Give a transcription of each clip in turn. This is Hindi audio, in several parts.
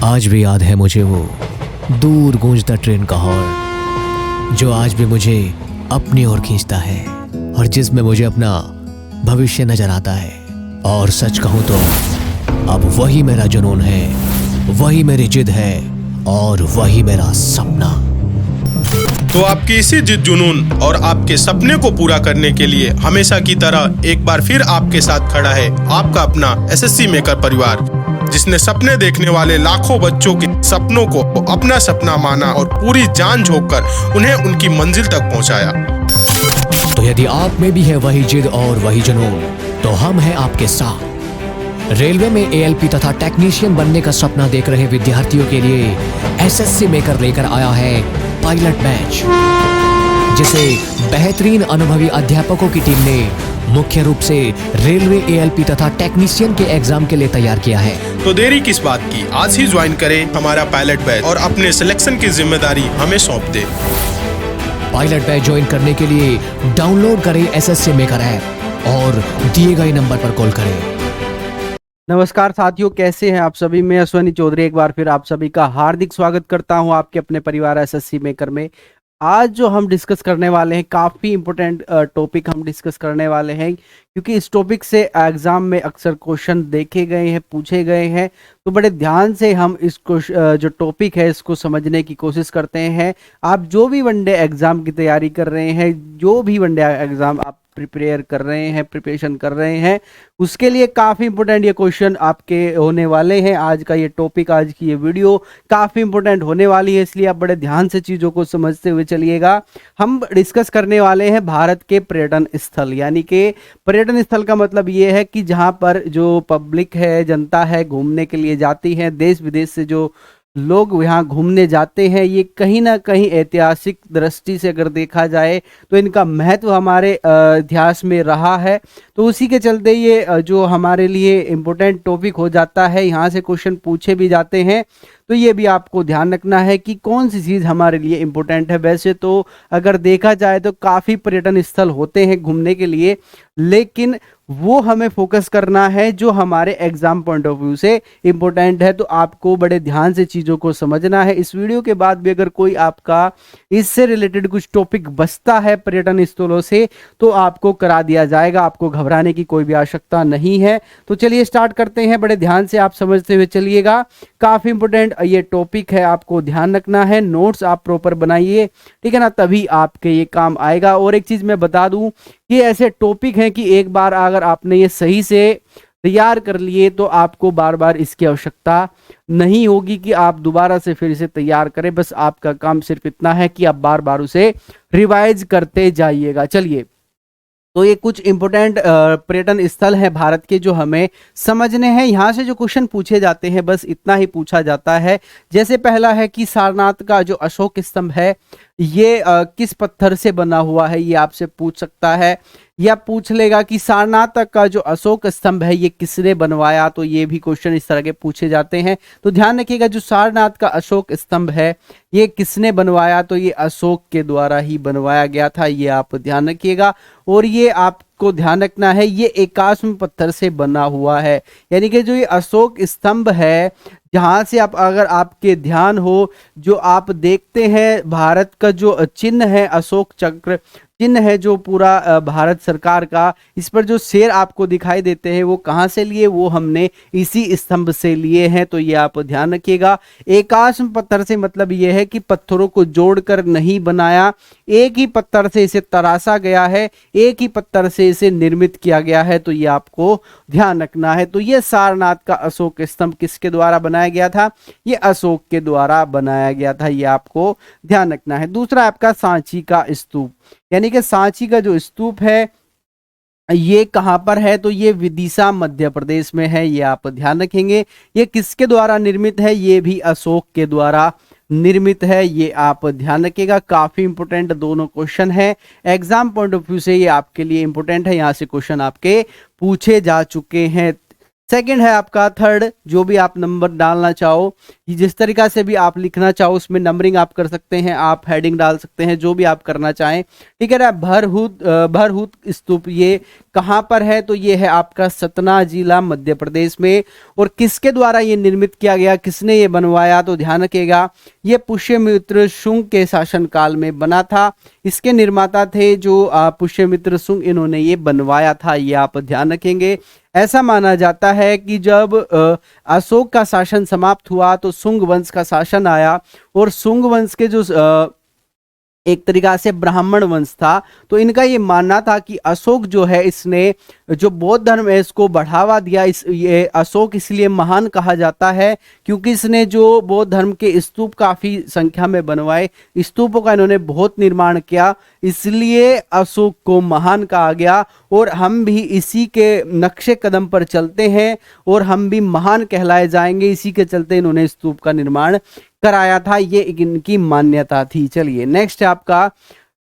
आज भी याद है मुझे वो दूर गूंजता ट्रेन का हॉर्न, जो आज भी मुझे अपनी ओर खींचता है और जिसमें मुझे अपना भविष्य नजर आता है। और सच कहूं तो अब वही मेरा जुनून है, वही मेरी जिद है और वही मेरा सपना। तो आपकी इसी जिद जुनून और आपके सपने को पूरा करने के लिए हमेशा की तरह एक बार फिर आपके साथ खड़ा है आपका अपना एसएससी मेकर परिवार, जिसने सपने देखने वाले लाखों बच्चों के सपनों को अपना सपना माना और पूरी जान झोंककर उन्हें उनकी मंजिल तक पहुंचाया। तो यदि आप में भी है वही जिद और वही जुनून, तो हम हैं आपके साथ। रेलवे में एएलपी तथा टेक्नीशियन बनने का सपना देख रहे विद्यार्थियों के लिए एसएससी मेकर लेकर आया है पायलट बैच, जिसे बेहतरीन अनुभवी अध्यापकों की टीम ने मुख्य रूप से रेलवे एएलपी तथा टेक्नीशियन के एग्जाम के लिए तैयार किया है। तो देरी किस बात की, आज ही ज्वाइन करें हमारा पायलट बैच और अपने सिलेक्शन की जिम्मेदारी हमें सौंप दे। पायलट बैच ज्वाइन करने के लिए डाउनलोड करें एसएससी मेकर ऐप और दिए गए नंबर पर कॉल करें। नमस्कार साथियों, कैसे हैं आप सभी। मैं अश्वनी चौधरी एक बार फिर आप सभी का हार्दिक स्वागत करता हूं आपके अपने परिवार एसएससी मेकर में। आज जो हम डिस्कस करने वाले हैं, काफ़ी इंपॉर्टेंट टॉपिक हम डिस्कस करने वाले हैं, क्योंकि इस टॉपिक से एग्ज़ाम में अक्सर क्वेश्चन देखे गए हैं, पूछे गए हैं। तो बड़े ध्यान से हम इसको जो टॉपिक है इसको समझने की कोशिश करते हैं। आप जो भी वनडे एग्ज़ाम की तैयारी कर रहे हैं, जो भी वनडे एग्ज़ाम आप प्रिपेयर कर रहे हैं, प्रिपरेशन कर रहे हैं, उसके लिए काफ़ी इंपॉर्टेंट ये क्वेश्चन आपके होने वाले हैं। आज का ये टॉपिक, आज की ये वीडियो काफ़ी इंपॉर्टेंट होने वाली है, इसलिए आप बड़े ध्यान से चीज़ों को समझते हुए चलिएगा। हम डिस्कस करने वाले हैं भारत के पर्यटन स्थल, यानी कि पर्यटन स्थल का मतलब ये है कि जहाँ पर जो पब्लिक है, जनता है, घूमने के लिए जाती है। देश विदेश से जो लोग यहाँ घूमने जाते हैं, ये कहीं ना कहीं ऐतिहासिक दृष्टि से अगर देखा जाए तो इनका महत्व हमारे इतिहास में रहा है। तो उसी के चलते ये जो हमारे लिए इम्पोर्टेंट टॉपिक हो जाता है, यहाँ से क्वेश्चन पूछे भी जाते हैं। तो ये भी आपको ध्यान रखना है कि कौन सी चीज़ हमारे लिए इम्पोर्टेंट है। वैसे तो अगर देखा जाए तो काफ़ी पर्यटन स्थल होते हैं घूमने के लिए, लेकिन वो हमें फोकस करना है जो हमारे एग्जाम पॉइंट ऑफ व्यू से इम्पोर्टेंट है। तो आपको बड़े ध्यान से चीज़ों को समझना है। इस वीडियो के बाद भी अगर कोई आपका इससे रिलेटेड कुछ टॉपिक बचता है पर्यटन स्थलों से, तो आपको करा दिया जाएगा, आपको घबराने की कोई भी आवश्यकता नहीं है। तो चलिए स्टार्ट करते हैं, बड़े ध्यान से आप समझते हुए चलिएगा। काफ़ी इंपॉर्टेंट ये टॉपिक है, आपको ध्यान रखना है। नोट्स आप प्रॉपर बनाइए, ठीक है ना, तभी आपके ये काम आएगा। और एक चीज़ मैं बता दूं, ये ऐसे टॉपिक हैं कि एक बार अगर आपने ये सही से तैयार कर लिए तो आपको बार बार इसकी आवश्यकता नहीं होगी कि आप दोबारा से फिर इसे तैयार करें। बस आपका काम सिर्फ इतना है कि आप बार बार उसे रिवाइज करते जाइएगा। चलिए, तो ये कुछ इंपॉर्टेंट पर्यटन स्थल है भारत के जो हमें समझने हैं। यहाँ से जो क्वेश्चन पूछे जाते हैं बस इतना ही पूछा जाता है। जैसे पहला है कि सारनाथ का जो अशोक स्तंभ है ये किस पत्थर से बना हुआ है, ये आपसे पूछ सकता है। या पूछ लेगा कि सारनाथ का जो अशोक स्तंभ है ये किसने बनवाया, तो ये भी क्वेश्चन इस तरह के पूछे जाते हैं। तो ध्यान रखिएगा, जो सारनाथ का अशोक स्तंभ है ये किसने बनवाया, तो ये अशोक के द्वारा ही बनवाया गया था, ये आप ध्यान रखिएगा। और ये आपको ध्यान रखना है, ये एकाश्म पत्थर से बना हुआ है, यानी कि जो ये अशोक स्तंभ है, जहाँ से आप अगर आपके ध्यान हो, जो आप देखते हैं भारत का जो चिन्ह है, अशोक चक्र चिन्ह है जो पूरा भारत सरकार का, इस पर जो शेर आपको दिखाई देते हैं वो कहाँ से लिए, वो हमने इसी स्तंभ से लिए हैं। तो ये आप ध्यान रखिएगा। एकाश्म पत्थर से मतलब ये है कि पत्थरों को जोड़कर नहीं बनाया, एक ही पत्थर से इसे तराशा गया है, एक ही पत्थर से इसे निर्मित किया गया है। तो ये आपको ध्यान रखना है। तो ये सारनाथ का अशोक स्तंभ किसके द्वारा बनाया गया था, ये अशोक के द्वारा बनाया गया था, ये आपको ध्यान रखना है। दूसरा आपका सांची का स्तूप, यानी कि सांची का जो स्तूप है ये कहाँ पर है, तो ये विदिशा मध्य प्रदेश में है, ये आप ध्यान रखेंगे। ये किसके द्वारा निर्मित है, ये भी अशोक के द्वारा निर्मित है, ये आप ध्यान रखिएगा। काफी इंपोर्टेंट दोनों क्वेश्चन है, एग्जाम पॉइंट ऑफ व्यू से ये आपके लिए इंपोर्टेंट है, यहाँ से क्वेश्चन आपके पूछे जा चुके हैं। सेकंड है आपका थर्ड, जो भी आप नंबर डालना चाहो, जिस तरीका से भी आप लिखना चाहो उसमें नंबरिंग आप कर सकते हैं, आप हेडिंग डाल सकते हैं, जो भी आप करना चाहें, ठीक है ना। भरहुत स्तूप ये कहाँ पर है, तो ये है आपका सतना जिला मध्य प्रदेश में। और किसके द्वारा ये निर्मित किया गया, किसने ये बनवाया, तो ध्यान रखिएगा ये पुष्यमित्र शुंग के शासनकाल में बना था। इसके निर्माता थे जो पुष्यमित्र शुंग, इन्होंने ये बनवाया था, ये आप ध्यान रखेंगे। ऐसा माना जाता है कि जब अशोक का शासन समाप्त हुआ तो शुंग वंश का शासन आया, और शुंग वंश के जो एक तरीका से ब्राह्मण वंश था, तो इनका ये मानना था कि अशोक जो है इसने जो बौद्ध धर्म है इसको बढ़ावा दिया। ये अशोक इसलिए महान कहा जाता है क्योंकि इसने जो बौद्ध धर्म के स्तूप काफी संख्या में बनवाए, स्तूपों का इन्होंने बहुत निर्माण किया, इसलिए अशोक को महान कहा गया। और हम भी इसी के नक्शे कदम पर चलते हैं और हम भी महान कहलाए जाएंगे, इसी के चलते इन्होंने स्तूप का निर्माण कराया था, ये इनकी मान्यता थी। चलिए नेक्स्ट है आपका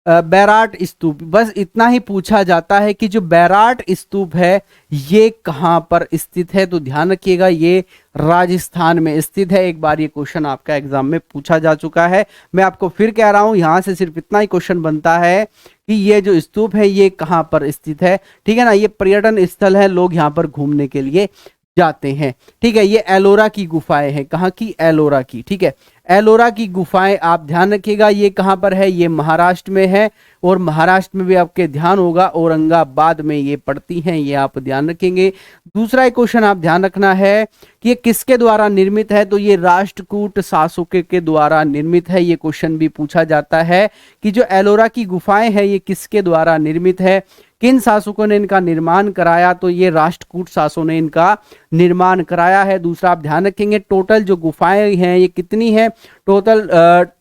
बैराट स्तूप। बस इतना ही पूछा जाता है कि जो बैराट स्तूप है ये कहाँ पर स्थित है, तो ध्यान रखिएगा ये राजस्थान में स्थित है। एक बार ये क्वेश्चन आपका एग्जाम में पूछा जा चुका है, मैं आपको फिर कह रहा हूं, यहां से सिर्फ इतना ही क्वेश्चन बनता है कि ये जो स्तूप है ये कहाँ पर स्थित है, ठीक है ना। ये पर्यटन स्थल है, लोग यहाँ पर घूमने के लिए जाते हैं, ठीक है। ये एलोरा की गुफाएं हैं, कहाँ की, एलोरा की, ठीक है। एलोरा की गुफाएं आप ध्यान रखिएगा ये कहाँ पर है, ये महाराष्ट्र में है। और महाराष्ट्र में भी आपके ध्यान होगा औरंगाबाद में ये पड़ती हैं, ये आप ध्यान रखेंगे। दूसरा एक क्वेश्चन आप ध्यान रखना है कि ये किसके द्वारा निर्मित है, तो ये राष्ट्रकूट शासकों के द्वारा निर्मित है। ये क्वेश्चन भी पूछा जाता है कि जो एलोरा की गुफाएं हैं ये किसके द्वारा निर्मित है, किन शासकों ने इनका निर्माण कराया, तो ये राष्ट्रकूट शासकों ने इनका निर्माण कराया है। दूसरा आप ध्यान रखेंगे टोटल जो गुफाएं हैं ये कितनी है, टोटल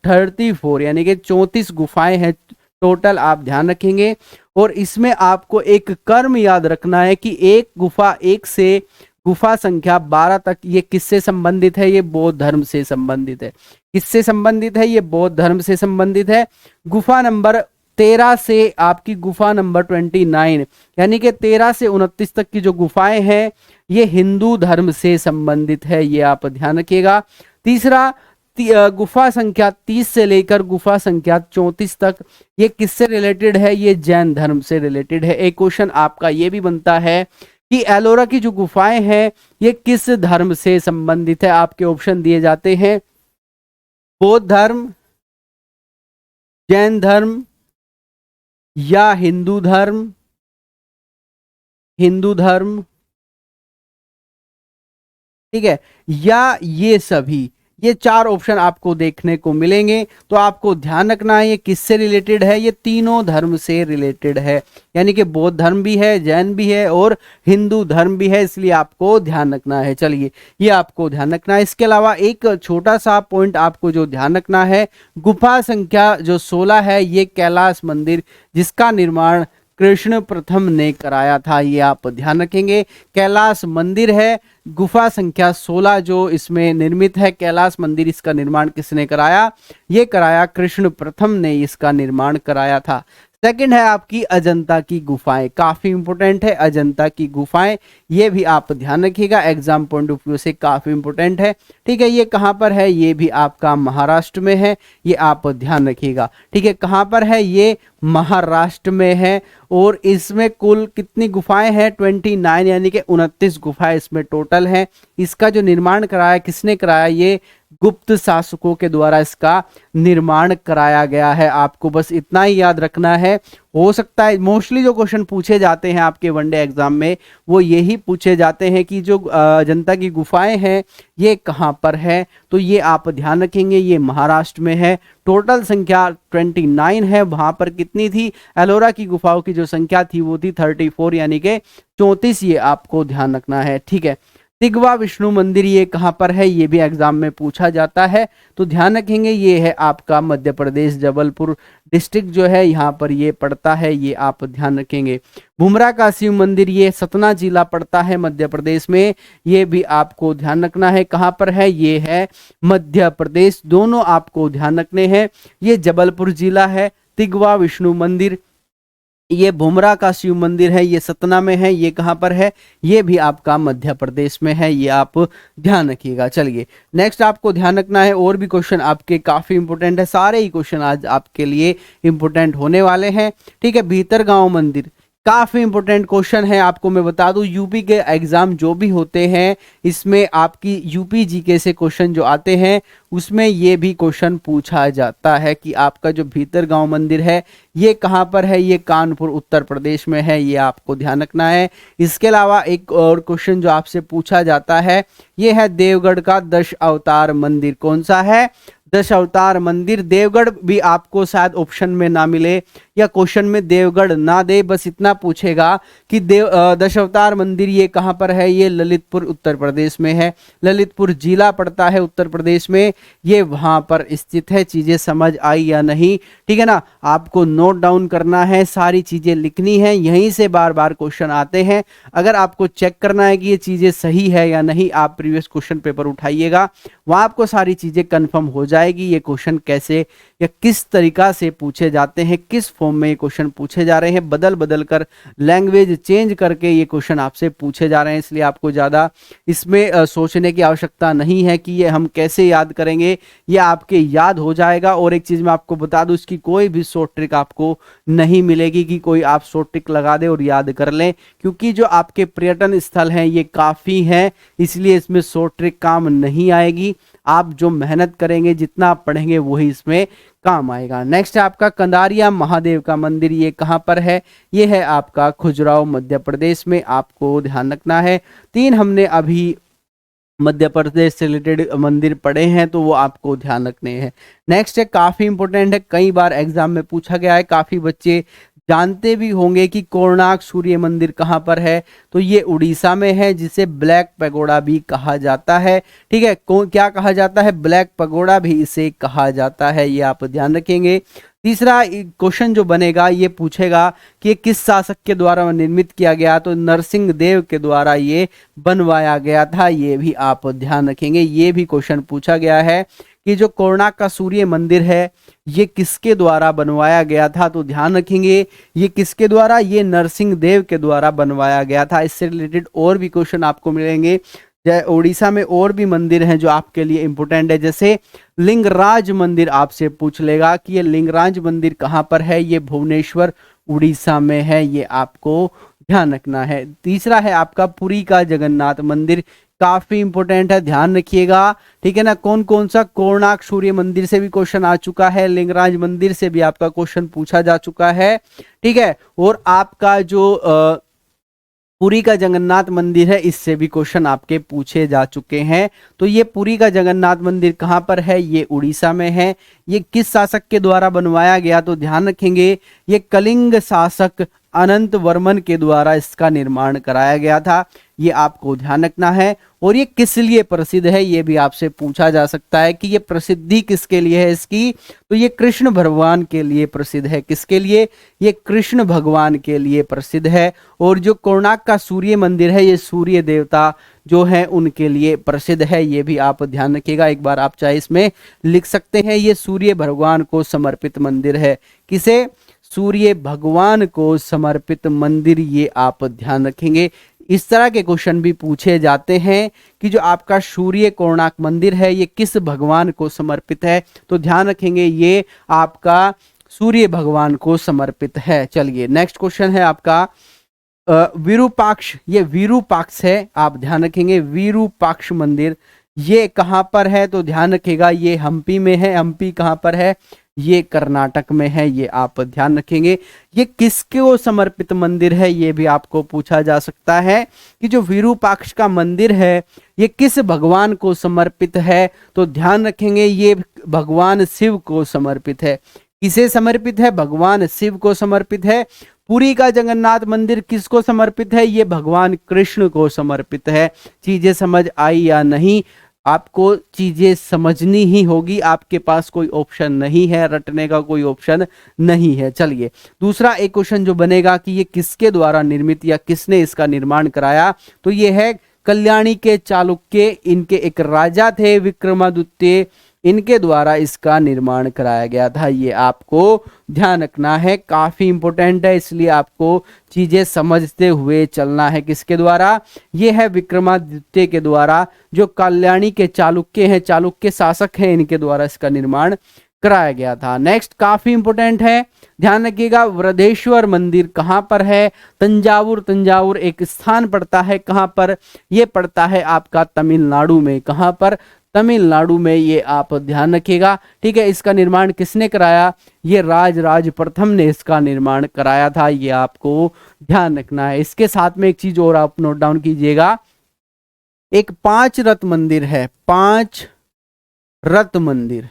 34 यानी कि 34 गुफाएं हैं टोटल, आप ध्यान रखेंगे। और इसमें आपको एक कर्म याद रखना है कि एक गुफा 1 से गुफा संख्या 12 तक ये किससे संबंधित है, ये बौद्ध धर्म से संबंधित है। किससे संबंधित है, ये बौद्ध धर्म से संबंधित है। गुफा नंबर 13 से आपकी गुफा नंबर 29 यानी कि 13 से 29 तक की जो गुफाएं हैं ये हिंदू धर्म से संबंधित है, ये आप ध्यान रखिएगा। तीसरा गुफा संख्या 30 से लेकर गुफा संख्या 34 तक ये किससे रिलेटेड है, ये जैन धर्म से रिलेटेड है। एक क्वेश्चन आपका ये भी बनता है कि एलोरा की जो गुफाएं हैं ये किस धर्म से संबंधित है। आपके ऑप्शन दिए जाते हैं बौद्ध धर्म, जैन धर्म या हिंदू धर्म, ठीक है, या ये सभी। ये 4 ऑप्शन आपको देखने को मिलेंगे, तो आपको ध्यान रखना है ये किससे रिलेटेड है, ये तीनों धर्म से रिलेटेड है, यानी कि बौद्ध धर्म भी है, जैन भी है और हिंदू धर्म भी है, इसलिए आपको ध्यान रखना है। चलिए ये आपको ध्यान रखना है। इसके अलावा एक छोटा सा पॉइंट आपको जो ध्यान रखना है, गुफा संख्या जो 16 है ये कैलाश मंदिर जिसका निर्माण कृष्ण प्रथम ने कराया था, ये आप ध्यान रखेंगे। कैलाश मंदिर है, गुफा संख्या 16 जो इसमें निर्मित है कैलाश मंदिर, इसका निर्माण किसने कराया, ये कराया कृष्ण प्रथम ने इसका निर्माण कराया था। सेकंड है आपकी अजंता की गुफाएं, काफी इंपोर्टेंट है अजंता की गुफाएं, ये भी आप ध्यान रखिएगा, एग्जाम पॉइंट ऑफ व्यू से काफी इंपोर्टेंट है, ठीक है। ये कहां पर है, ये भी आपका महाराष्ट्र में है, ये आप ध्यान रखिएगा, ठीक है। कहां पर है, ये महाराष्ट्र में है। और इसमें कुल कितनी गुफाएं हैं, 29 यानी कि 29 गुफाएं इसमें टोटल हैं। इसका जो निर्माण कराया किसने कराया, ये गुप्त शासकों के द्वारा इसका निर्माण कराया गया है। आपको बस इतना ही याद रखना है। हो सकता है मोस्टली जो क्वेश्चन पूछे जाते हैं आपके वनडे एग्जाम में वो यही पूछे जाते हैं कि जो अजंता की गुफाएं हैं ये कहां पर है, तो ये आप ध्यान रखेंगे, ये महाराष्ट्र में है। टोटल संख्या 29 है, वहां पर कितनी थी, एलोरा की गुफाओं की जो संख्या थी वो थी 34 यानी कि 34, ये आपको ध्यान रखना है, ठीक है। तिगवा विष्णु मंदिर ये कहां पर है, ये भी एग्जाम में पूछा जाता है, तो ध्यान रखेंगे ये है आपका मध्य प्रदेश जबलपुर डिस्ट्रिक्ट जो है यहाँ पर ये पड़ता है, ये आप ध्यान रखेंगे। भुमरा का शिव मंदिर ये सतना जिला पड़ता है मध्य प्रदेश में, ये भी आपको ध्यान रखना है। कहां पर है, ये है मध्य प्रदेश, दोनों आपको ध्यान रखने हैं। ये जबलपुर जिला है। तिगवा विष्णु मंदिर ये भुमरा का शिव मंदिर है, ये सतना में है। ये कहाँ पर है? ये भी आपका मध्य प्रदेश में है, ये आप ध्यान रखिएगा। चलिए नेक्स्ट आपको ध्यान रखना है, और भी क्वेश्चन आपके काफी इंपोर्टेंट है, सारे ही क्वेश्चन आज आपके लिए इंपोर्टेंट होने वाले हैं। ठीक है, भीतरगांव मंदिर काफी इंपोर्टेंट क्वेश्चन है। आपको मैं बता दूं, यूपी के एग्जाम जो भी होते हैं इसमें आपकी यूपी जीके से क्वेश्चन जो आते हैं उसमें ये भी क्वेश्चन पूछा जाता है कि आपका जो भीतरगांव मंदिर है ये कहाँ पर है? ये कानपुर उत्तर प्रदेश में है, ये आपको ध्यान रखना है। इसके अलावा एक और क्वेश्चन जो आपसे पूछा जाता है ये है देवगढ़ का 10 अवतार मंदिर कौन सा है? 10 अवतार मंदिर। देवगढ़ भी आपको शायद ऑप्शन में ना मिले या क्वेश्चन में देवगढ़ ना दे, बस इतना पूछेगा कि 10 अवतार मंदिर ये कहाँ पर है? ये ललितपुर उत्तर प्रदेश में है, ललितपुर जिला पड़ता है उत्तर प्रदेश में, ये वहां पर स्थित है। चीजें समझ आई या नहीं? ठीक है ना, आपको नोट डाउन करना है, सारी चीजें लिखनी है, यहीं से बार बार क्वेश्चन आते हैं। अगर आपको चेक करना है कि ये चीजें सही है या नहीं, आप प्रीवियस क्वेश्चन पेपर उठाइएगा, वहां आपको सारी चीजें कंफर्म हो जाएगी। ये क्वेश्चन कैसे या किस तरीका से पूछे जाते हैं, किस फॉर्म में ये क्वेश्चन पूछे जा रहे हैं, बदल बदल कर लैंग्वेज चेंज करके ये क्वेश्चन आपसे पूछे जा रहे हैं। इसलिए आपको ज्यादा इसमें सोचने की आवश्यकता नहीं है कि ये हम कैसे याद करेंगे, ये आपके याद हो जाएगा। और एक चीज मैं आपको बता दूं, इसकी कोई भी शॉर्ट ट्रिक आपको नहीं मिलेगी कि कोई आप शॉर्ट ट्रिक लगा दे और याद कर लें, क्योंकि जो आपके पर्यटन स्थल हैं ये काफी हैं, इसलिए इसमें शॉर्ट ट्रिक काम नहीं आएगी। आप जो मेहनत करेंगे, जितना आप पढ़ेंगे वही इसमें काम आएगा। नेक्स्ट है आपका कंदारिया महादेव का मंदिर, ये कहां पर है? ये है आपका खजुराहो मध्य प्रदेश में, आपको ध्यान रखना है। 3 हमने अभी मध्य प्रदेश से रिलेटेड मंदिर पढ़े हैं, तो वो आपको ध्यान रखने हैं। नेक्स्ट है काफी इंपोर्टेंट है, कई बार एग्जाम में पूछा गया है, काफी बच्चे जानते भी होंगे कि कोणार्क सूर्य मंदिर कहाँ पर है? तो ये उड़ीसा में है, जिसे ब्लैक पैगोडा भी कहा जाता है। ठीक है, क्या कहा जाता है? ब्लैक पैगोडा भी इसे कहा जाता है, ये आप ध्यान रखेंगे। तीसरा क्वेश्चन जो बनेगा ये पूछेगा कि ये किस शासक के द्वारा निर्मित किया गया? तो नरसिंह देव के द्वारा ये बनवाया गया था, ये भी आप ध्यान रखेंगे। ये भी क्वेश्चन पूछा गया है कि जो कोणार्क का सूर्य मंदिर है ये किसके द्वारा बनवाया गया था? तो ध्यान रखेंगे ये किसके द्वारा? ये नरसिंह देव के द्वारा बनवाया गया था। इससे रिलेटेड और भी क्वेश्चन आपको मिलेंगे। उड़ीसा में और भी मंदिर हैं जो आपके लिए इंपोर्टेंट है, जैसे लिंगराज मंदिर आपसे पूछ लेगा कि ये लिंगराज मंदिर कहाँ पर है? ये भुवनेश्वर उड़ीसा में है, ये आपको ध्यान रखना है। तीसरा है आपका पुरी का जगन्नाथ मंदिर, काफी इंपोर्टेंट है, ध्यान रखिएगा। ठीक है ना, कौन कौन सा? कोणार्क सूर्य मंदिर से भी क्वेश्चन आ चुका है, लिंगराज मंदिर से भी आपका क्वेश्चन पूछा जा चुका है। ठीक है, और आपका जो पुरी का जगन्नाथ मंदिर है इससे भी क्वेश्चन आपके पूछे जा चुके हैं। तो ये पुरी का जगन्नाथ मंदिर कहाँ पर है? ये उड़ीसा में है। ये किस शासक के द्वारा बनवाया गया? तो ध्यान रखेंगे ये कलिंग शासक अनंत वर्मन के द्वारा इसका निर्माण कराया गया था, ये आपको ध्यान रखना है। और ये किस लिए प्रसिद्ध है ये भी आपसे पूछा जा सकता है कि ये प्रसिद्धि किसके लिए है इसकी? तो ये कृष्ण भगवान के लिए प्रसिद्ध है। किसके लिए? ये कृष्ण भगवान के लिए प्रसिद्ध है। और जो कोणार्क का सूर्य मंदिर है ये सूर्य देवता जो है उनके लिए प्रसिद्ध है, ये भी आप ध्यान रखिएगा। एक बार आप चाहे इसमें लिख सकते हैं, ये सूर्य भगवान को समर्पित मंदिर है। किसे? सूर्य भगवान को समर्पित मंदिर, ये आप ध्यान रखेंगे। इस तरह के क्वेश्चन भी पूछे जाते हैं कि जो आपका सूर्य कोणार्क मंदिर है ये किस भगवान को समर्पित है? तो ध्यान रखेंगे ये आपका सूर्य भगवान को समर्पित है। चलिए नेक्स्ट क्वेश्चन है आपका विरूपाक्ष, ये विरूपाक्ष है, आप ध्यान रखेंगे। विरूपाक्ष मंदिर ये कहाँ पर है? तो ध्यान रखिएगा ये हम्पी में है। हम्पी कहाँ पर है? ये कर्नाटक में है, ये आप ध्यान रखेंगे। ये किसको समर्पित मंदिर है ये भी आपको पूछा जा सकता है कि जो विरूपाक्ष का मंदिर है ये किस भगवान को समर्पित है? तो ध्यान रखेंगे ये भगवान शिव को समर्पित है। किसे समर्पित है? भगवान शिव को समर्पित है। पुरी का जगन्नाथ मंदिर किसको समर्पित है? ये भगवान कृष्ण को समर्पित है। चीजें समझ आई या नहीं? आपको चीजें समझनी ही होगी, आपके पास कोई ऑप्शन नहीं है, रटने का कोई ऑप्शन नहीं है। चलिए दूसरा एक क्वेश्चन जो बनेगा कि ये किसके द्वारा निर्मित या किसने इसका निर्माण कराया? तो ये है कल्याणी के चालुक्य, इनके एक राजा थे विक्रमादित्य, इनके द्वारा इसका निर्माण कराया गया था। ये आपको ध्यान रखना है, काफी इंपॉर्टेंट है, इसलिए आपको चीजें समझते हुए चलना है। किसके द्वारा? ये है विक्रमादित्य के द्वारा, जो कल्याणी के चालुक्य हैं, चालुक्य शासक हैं, इनके द्वारा इसका निर्माण कराया गया था। नेक्स्ट काफी इंपॉर्टेंट है, ध्यान रखिएगा, वृद्धेश्वर मंदिर कहां पर है? तंजावुर। तंजावुर एक स्थान पड़ता है, कहां पर? ये पड़ता है आपका तमिलनाडु में। कहां पर? तमिलनाडु में, ये आप ध्यान रखिएगा। ठीक है, इसका निर्माण किसने कराया? ये राजराज प्रथम ने इसका निर्माण कराया था, ये आपको ध्यान रखना है। इसके साथ में एक चीज और आप नोट डाउन कीजिएगा, एक 5 रथ मंदिर है, 5 रथ मंदिर।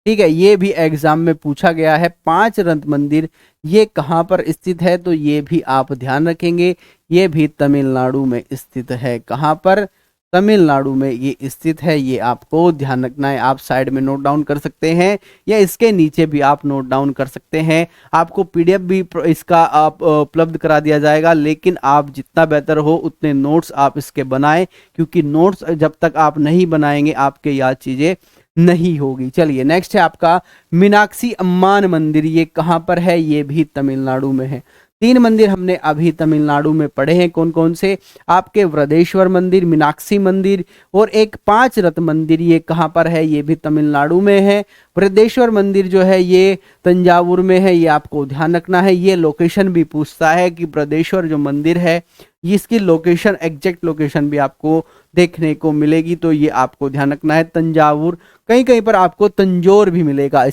ठीक है, ये भी एग्जाम में पूछा गया है, 5 रथ मंदिर ये कहां पर स्थित है? तो ये भी आप ध्यान रखेंगे, ये भी तमिलनाडु में स्थित है। कहां पर? तमिलनाडु में ये स्थित है, ये आपको ध्यान रखना है। आप साइड में नोट डाउन कर सकते हैं या इसके नीचे भी आप नोट डाउन कर सकते हैं। आपको पीडीएफ भी इसका आप उपलब्ध करा दिया जाएगा, लेकिन आप जितना बेहतर हो उतने नोट्स आप इसके बनाएं, क्योंकि नोट्स जब तक आप नहीं बनाएंगे आपके याद चीजें नहीं होगी। चलिए नेक्स्ट है आपका मीनाक्षी अम्मान मंदिर, ये कहां पर है? ये भी तमिलनाडु में है। 3 मंदिर हमने अभी तमिलनाडु में पढ़े हैं, कौन कौन से? आपके वृद्धेश्वर मंदिर, मीनाक्षी मंदिर और एक 5 रथ मंदिर, ये कहां पर है? ये भी तमिलनाडु में है। वृद्धेश्वर मंदिर जो है ये तंजावुर में है, ये आपको ध्यान रखना है। ये लोकेशन भी पूछता है कि वृद्धेश्वर जो मंदिर है इसकी लोकेशन, एग्जैक्ट लोकेशन भी आपको देखने को मिलेगी, तो ये आपको ध्यान रखना है। तंजावुर, कहीं कहीं पर आपको तंजौर भी मिलेगा,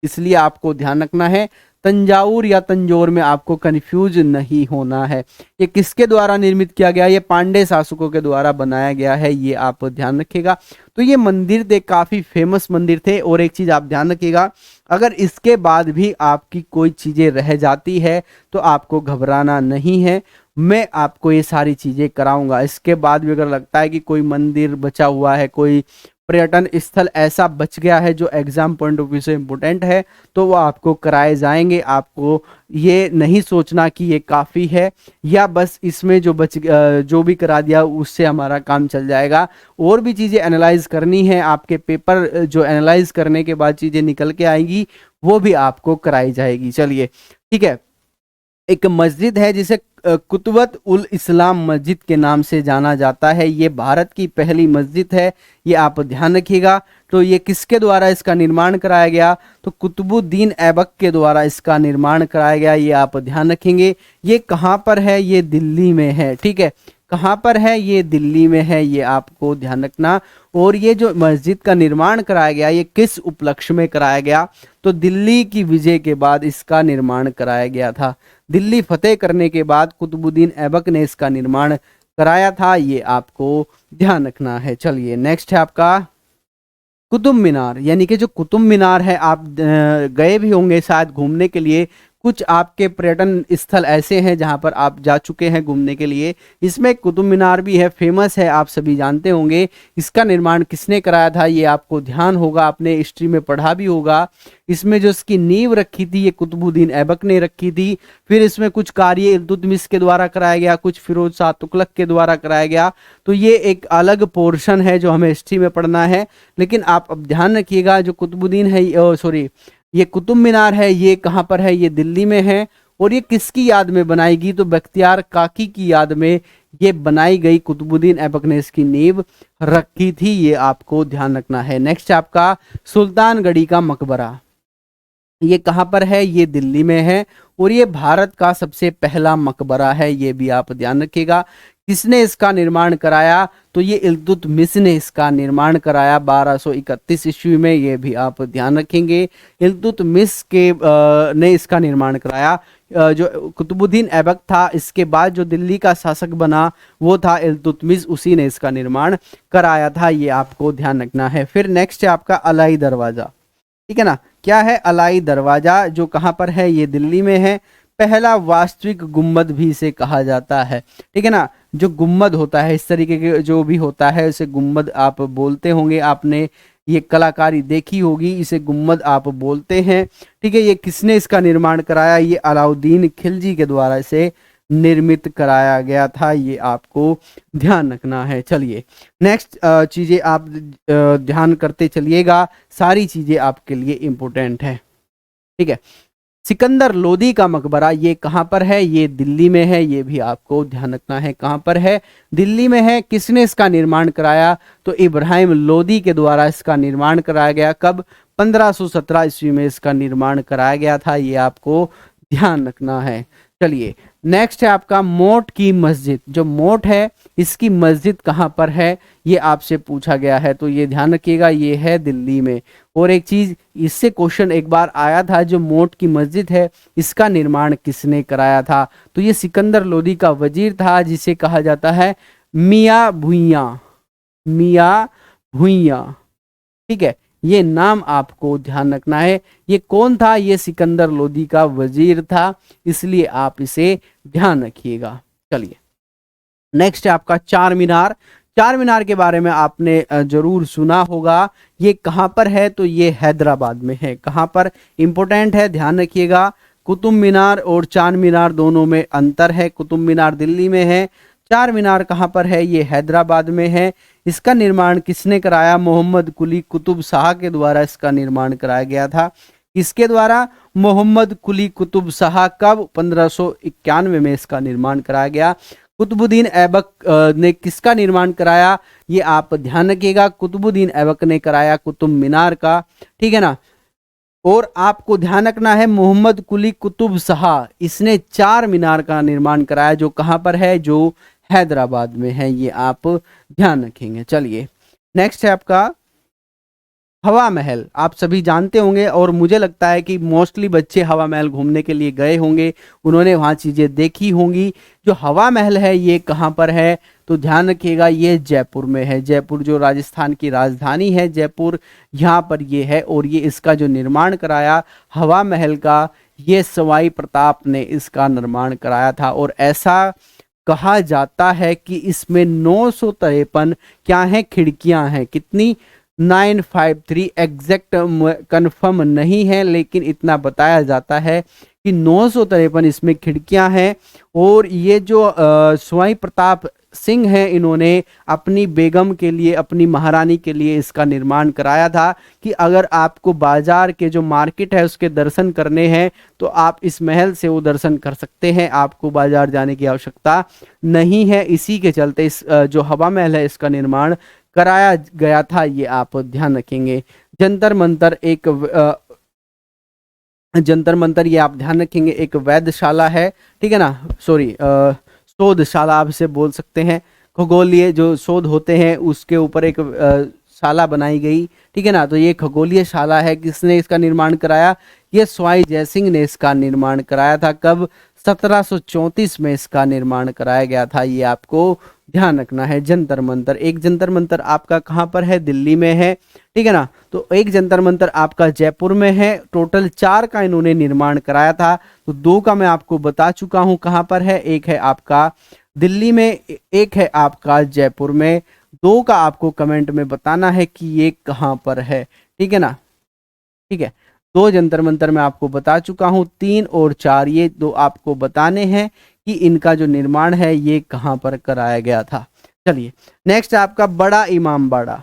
इसलिए आपको ध्यान रखना है, तंजावुर या तंजौर में आपको कंफ्यूज नहीं होना है। ये किसके द्वारा निर्मित किया गया? ये पांडे शासकों के द्वारा बनाया गया है, ये आप ध्यान रखिएगा। तो ये मंदिर थे, काफी फेमस मंदिर थे। और एक चीज आप ध्यान रखिएगा, अगर इसके बाद भी आपकी कोई चीजें रह जाती है तो आपको घबराना नहीं है, मैं आपको ये सारी चीजें कराऊंगा। इसके बाद भी अगर लगता है कि कोई मंदिर बचा हुआ है, कोई पर्यटन स्थल ऐसा बच गया है जो एग्जाम पॉइंट ऑफ व्यू से इम्पोर्टेंट है, तो वो आपको कराए जाएंगे। आपको ये नहीं सोचना कि ये काफ़ी है या बस इसमें जो भी करा दिया उससे हमारा काम चल जाएगा। और भी चीज़ें एनालाइज करनी है, आपके पेपर जो एनालाइज करने के बाद चीज़ें निकल के आएंगी वो भी आपको कराई जाएगी। चलिए ठीक है, एक मस्जिद है जिसे कुतुबत उल इस्लाम मस्जिद के नाम से जाना जाता है। ये भारत की पहली मस्जिद है, ये आप ध्यान रखिएगा। तो ये किसके द्वारा इसका निर्माण कराया गया? तो कुतुबुद्दीन ऐबक के द्वारा इसका निर्माण कराया गया, ये आप ध्यान रखेंगे। ये कहाँ पर है? ये दिल्ली में है। ठीक है, कहाँ पर है? ये दिल्ली में है, ये आपको ध्यान रखना। और ये जो मस्जिद का निर्माण कराया गया ये किस उपलक्ष्य में कराया गया? तो दिल्ली की विजय के बाद इसका निर्माण कराया गया था। दिल्ली फतेह करने के बाद कुतुबुद्दीन ऐबक ने इसका निर्माण कराया था, ये आपको ध्यान रखना है। चलिए नेक्स्ट है आपका कुतुब मीनार, यानी कि जो कुतुब मीनार है आप गए भी होंगे शायद घूमने के लिए। कुछ आपके पर्यटन स्थल ऐसे हैं जहां पर आप जा चुके हैं घूमने के लिए। इसमें कुतुब मीनार भी है, फेमस है, आप सभी जानते होंगे। इसका निर्माण किसने कराया था ये आपको ध्यान होगा, आपने हिस्ट्री में पढ़ा भी होगा। इसमें जो इसकी नींव रखी थी ये कुतुबुद्दीन ऐबक ने रखी थी। फिर इसमें कुछ कार्य इल्तुतमिश के द्वारा कराया गया, कुछ फिरोज शाह तुगलक के द्वारा कराया गया। तो ये एक अलग पोर्शन है जो हमें हिस्ट्री में पढ़ना है। लेकिन आप अब ध्यान रखिएगा, जो कुतुबुद्दीन है ये कुतुब मीनार है, ये कहाँ पर है? ये दिल्ली में है। और ये किसकी याद में बनाई गई? तो बख्तियार काकी की याद में ये बनाई गई। कुतुबुद्दीन ऐबक ने इसकी नींव रखी थी, ये आपको ध्यान रखना है। नेक्स्ट आपका सुल्तानगढ़ी का मकबरा, ये कहाँ पर है? ये दिल्ली में है। और ये भारत का सबसे पहला मकबरा है, ये भी आप ध्यान रखिएगा। किसने इसका निर्माण कराया? तो ये इल्तुतमिश ने इसका निर्माण कराया 1231 ईस्वी में, ये भी आप ध्यान रखेंगे। इल्तुतमिश के ने इसका निर्माण कराया। जो कुतुबुद्दीन ऐबक था, इसके बाद जो दिल्ली का शासक बना वो था इल्तुतमिश, उसी ने इसका निर्माण कराया था, ये आपको ध्यान रखना है। फिर नेक्स्ट है आपका अलाई दरवाजा, ठीक है ना। क्या है अलाई दरवाजा? जो कहाँ पर है? ये दिल्ली में है। पहला वास्तविक गुम्बद भी इसे कहा जाता है, ठीक है ना। जो गुम्बद होता है इस तरीके के जो भी होता है उसे गुम्बद आप बोलते होंगे, आपने ये कलाकारी देखी होगी, इसे गुम्बद आप बोलते हैं, ठीक है। ये किसने इसका निर्माण कराया? ये अलाउद्दीन खिलजी के द्वारा इसे निर्मित कराया गया था, ये आपको ध्यान रखना है। चलिए नेक्स्ट चीज़ें आप ध्यान करते चलिएगा, सारी चीज़ें आपके लिए इम्पोर्टेंट है, ठीक है। सिकंदर लोदी का मकबरा ये कहाँ पर है? ये दिल्ली में है, ये भी आपको ध्यान रखना है कहाँ पर है, दिल्ली में है। किसने इसका निर्माण कराया? तो इब्राहिम लोदी के द्वारा इसका निर्माण कराया गया। कब? 1517 ईस्वी में इसका निर्माण कराया गया था, ये आपको ध्यान रखना है। चलिए नेक्स्ट है आपका मोट की मस्जिद। जो मोट है इसकी मस्जिद कहाँ पर है, ये आपसे पूछा गया है, तो ये ध्यान रखिएगा, ये है दिल्ली में। और एक चीज इससे क्वेश्चन एक बार आया था, जो मोट की मस्जिद है इसका निर्माण किसने कराया था? तो ये सिकंदर लोदी का वजीर था, जिसे कहा जाता है मियाँ भुइयाँ, मियाँ भुइयाँ, ठीक है। ये नाम आपको ध्यान रखना है। ये कौन था? ये सिकंदर लोदी का वजीर था, इसलिए आप इसे ध्यान रखिएगा। चलिए नेक्स्ट है आपका चार मीनार। चार मीनार के बारे में आपने जरूर सुना होगा। ये कहाँ पर है? तो ये हैदराबाद में है। कहाँ पर? इंपॉर्टेंट है, ध्यान रखिएगा। कुतुब मीनार और चार मीनार दोनों में अंतर है। कुतुब मीनार दिल्ली में है, चार मीनार कहाँ पर है? ये हैदराबाद में है। इसका निर्माण किसने कराया? मोहम्मद कुली कुतुब शाह के द्वारा इसका निर्माण कराया गया था। किसके द्वारा? मोहम्मद कुली कुतुब शाह। कब? 1591 में इसका निर्माण कराया गया। कुतुबुद्दीन ऐबक ने किसका निर्माण कराया? ये आप ध्यान रखिएगा, कुतुबुद्दीन ऐबक ने कराया कुतुब मीनार का, ठीक है ना। और आपको ध्यान रखना है मोहम्मद कुली कुतुब शाह, इसने चार मीनार का निर्माण कराया, जो कहाँ पर है? जो हैदराबाद में है, ये आप ध्यान रखेंगे। चलिए नेक्स्ट है आपका हवा महल। आप सभी जानते होंगे और मुझे लगता है कि मोस्टली बच्चे हवा महल घूमने के लिए गए होंगे, उन्होंने वहाँ चीज़ें देखी होंगी। जो हवा महल है ये कहाँ पर है? तो ध्यान रखिएगा, ये जयपुर में है। जयपुर जो राजस्थान की राजधानी है, जयपुर, यहाँ पर ये है। और ये इसका जो निर्माण कराया हवा महल का, ये सवाई प्रताप ने इसका निर्माण कराया था। और ऐसा कहा जाता है कि इसमें 953 क्या है? खिड़कियां हैं। कितनी? 953 एग्जैक्ट कंफर्म नहीं है, लेकिन इतना बताया जाता है कि 953 इसमें खिड़कियां हैं। और ये जो सवाई प्रताप सिंह हैं, इन्होंने अपनी बेगम के लिए, अपनी महारानी के लिए इसका निर्माण कराया था कि अगर आपको बाजार के जो मार्केट है उसके दर्शन करने हैं तो आप इस महल से वो दर्शन कर सकते हैं, आपको बाजार जाने की आवश्यकता नहीं है। इसी के चलते इस जो हवा महल है इसका निर्माण कराया गया था, ये आप ध्यान रखेंगे। जंतर मंतर एक जंतर मंतर, ये आप ध्यान रखेंगे, एक वैधशाला है, ठीक है ना। सॉरी, शोधशाला आप इसे बोल सकते हैं। खगोलीय जो शोध होते हैं उसके ऊपर एक शाला बनाई गई, ठीक है ना। तो ये खगोलीय शाला है। किसने इसका निर्माण कराया? ये सवाई जयसिंह ने इसका निर्माण कराया था। कब? 1734 में इसका निर्माण कराया गया था, ये आपको ध्यान रखना है। जंतर मंतर, एक जंतर मंतर आपका कहाँ पर है? दिल्ली में है, ठीक है ना। तो एक जंतर मंतर आपका जयपुर में है। टोटल 4 का इन्होंने निर्माण कराया था। तो 2 का मैं आपको बता चुका हूँ कहाँ पर है। एक है आपका दिल्ली में, एक है आपका जयपुर में। 2 का आपको कमेंट में बताना है कि ये कहाँ पर है, ठीक है ना। ठीक है, 2 जंतर मंतर मैं आपको बता चुका हूँ। 3 और 4 ये 2 आपको बताने हैं कि इनका जो निर्माण है ये कहाँ पर कराया गया था। चलिए नेक्स्ट आपका बड़ा इमामबाड़ा,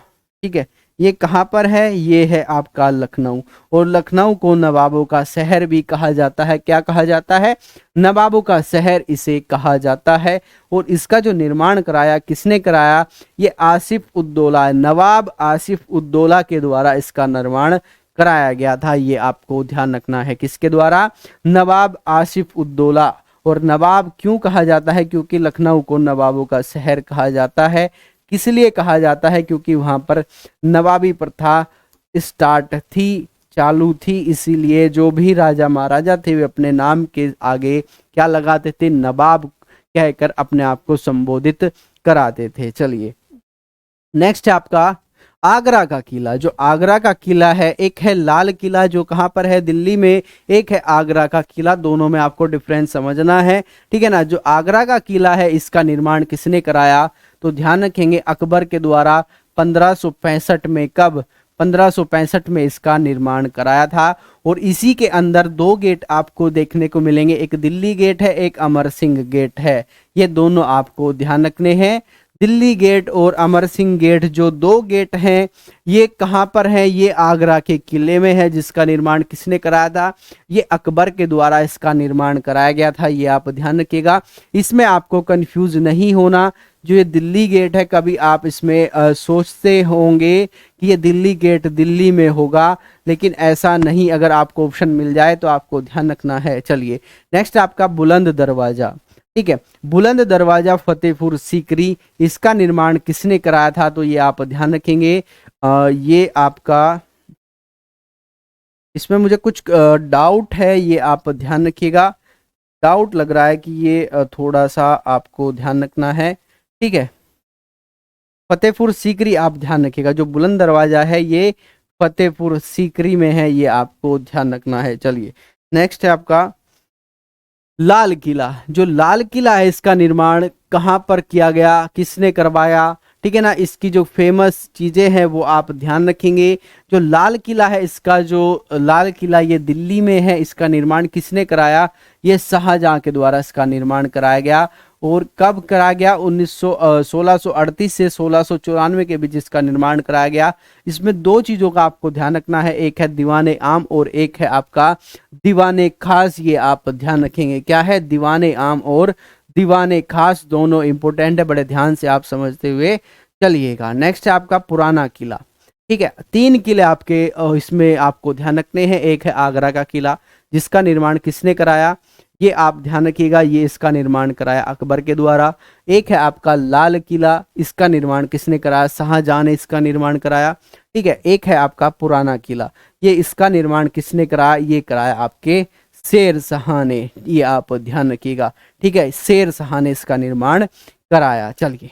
ठीक है, ये कहाँ पर है? ये है आपका लखनऊ। और लखनऊ को नवाबों का शहर भी कहा जाता है। क्या कहा जाता है? नवाबों का शहर इसे कहा जाता है। और इसका जो निर्माण कराया, किसने कराया? ये आसिफ उद्दौला, नवाब आसिफ उद्दौला के द्वारा इसका निर्माण कराया गया था। ये आपको ध्यान रखना है, किसके द्वारा? नवाब आसिफ उद्दौला। और नवाब क्यों कहा जाता है? क्योंकि लखनऊ को नवाबों का शहर कहा जाता है। किस लिए कहा जाता है? क्योंकि वहां पर नवाबी प्रथा स्टार्ट थी, चालू थी, इसीलिए जो भी राजा महाराजा थे वे अपने नाम के आगे क्या लगाते थे? नवाब कहकर अपने आप को संबोधित कराते थे। चलिए नेक्स्ट है आपका आगरा का किला। जो आगरा का किला है, एक है लाल किला जो कहाँ पर है? दिल्ली में। एक है आगरा का किला, दोनों में आपको डिफरेंस समझना है, ठीक है ना। जो आगरा का किला है इसका निर्माण किसने कराया? तो ध्यान रखेंगे अकबर के द्वारा 1565 में। कब? 1565 में इसका निर्माण कराया था। और इसी के अंदर दो गेट आपको देखने को मिलेंगे, एक दिल्ली गेट है, एक अमर सिंह गेट है। ये दोनों आपको ध्यान रखने हैं। दिल्ली गेट और अमर सिंह गेट जो दो गेट हैं, ये कहाँ पर है? ये आगरा के किले में है, जिसका निर्माण किसने कराया था? ये अकबर के द्वारा इसका निर्माण कराया गया था। ये आप ध्यान रखिएगा, इसमें आपको कंफ्यूज नहीं होना। जो ये दिल्ली गेट है, कभी आप इसमें सोचते होंगे कि ये दिल्ली गेट दिल्ली में होगा, लेकिन ऐसा नहीं। अगर आपको ऑप्शन मिल जाए तो आपको ध्यान रखना है। चलिए नेक्स्ट आपका बुलंद दरवाजा। ठीक है, बुलंद दरवाजा फतेहपुर सीकरी, इसका निर्माण किसने कराया था? तो ये आप ध्यान रखेंगे। ये आपका, इसमें मुझे कुछ डाउट है, ये आप ध्यान रखिएगा। डाउट लग रहा है कि ये थोड़ा सा आपको ध्यान रखना है। ठीक है, फतेहपुर सीकरी आप ध्यान रखिएगा। जो बुलंद दरवाजा है ये फतेहपुर सीकरी में है, ये आपको ध्यान रखना है। चलिए नेक्स्ट है आपका लाल किला। जो लाल किला है, इसका निर्माण कहाँ पर किया गया, किसने करवाया? ठीक है ना, इसकी जो फेमस चीजें हैं वो आप ध्यान रखेंगे। जो लाल किला है, इसका जो लाल किला ये दिल्ली में है, इसका निर्माण किसने कराया? ये शाहजहां के द्वारा इसका निर्माण कराया गया। और कब कराया गया? 1638 से 1694 के बीच इसका निर्माण कराया गया। इसमें दो चीजों का आपको ध्यान रखना है, एक है दीवाने आम और एक है आपका दीवाने खास। ये आप ध्यान रखेंगे। क्या है? दीवाने आम और दीवाने खास, दोनों इंपॉर्टेंट है, बड़े ध्यान से आप समझते हुए चलिएगा। नेक्स्ट है आपका पुराना किला। ठीक है, तीन किले आपके इसमें आपको ध्यान रखने हैं। एक है आगरा का किला, जिसका निर्माण किसने कराया? ये आप ध्यान रखिएगा, ये इसका निर्माण कराया अकबर के द्वारा। एक है आपका लाल किला, इसका निर्माण किसने कराया? शाहजहां ने इसका निर्माण कराया। ठीक है, एक है आपका पुराना किला, ये इसका निर्माण किसने कराया? ये कराया आपके शेर शाह ने। ये आप ध्यान रखिएगा। ठीक है, शेर शाह ने इसका निर्माण कराया। चलिए